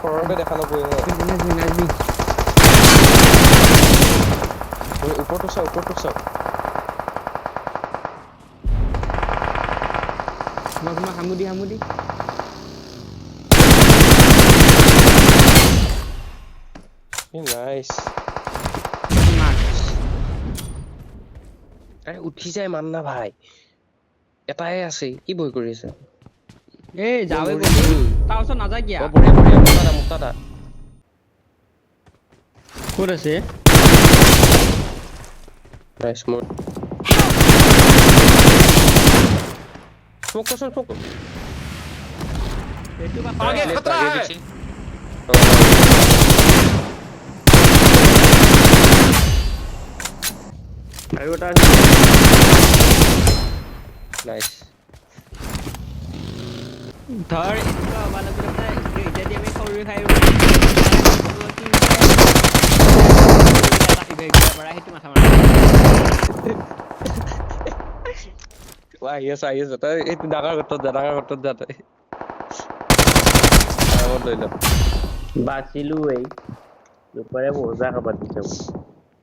ঘৰতে দেখা নপৰে নাজবি ওপৰটো চাওক তোমাক হামুদি নাইস আৰে উঠি যায় মান না ভাই এটাই আছে কি ভয় কৰি আছে এই যাওৱে গলি তাৰ ওচৰত নাযায় কিয়া বঢ়িয়া মুক্তাদা ক'ত আছে নাইস মোৰ স্মোক এইটো বা आगे खतरा है আৰু এটা নাইস ধৰ এইটো হবা লাগিলে মানে এতিয়া দি আমি সৰু খাই সেইটো মাথা মাৰা আহি আছে তই এইটো ডাঙৰ ঘৰটোত যা তই আৰামত লৈ ল বাচিলো এই দুপৰীয়া মজা খাবাৰ দিছে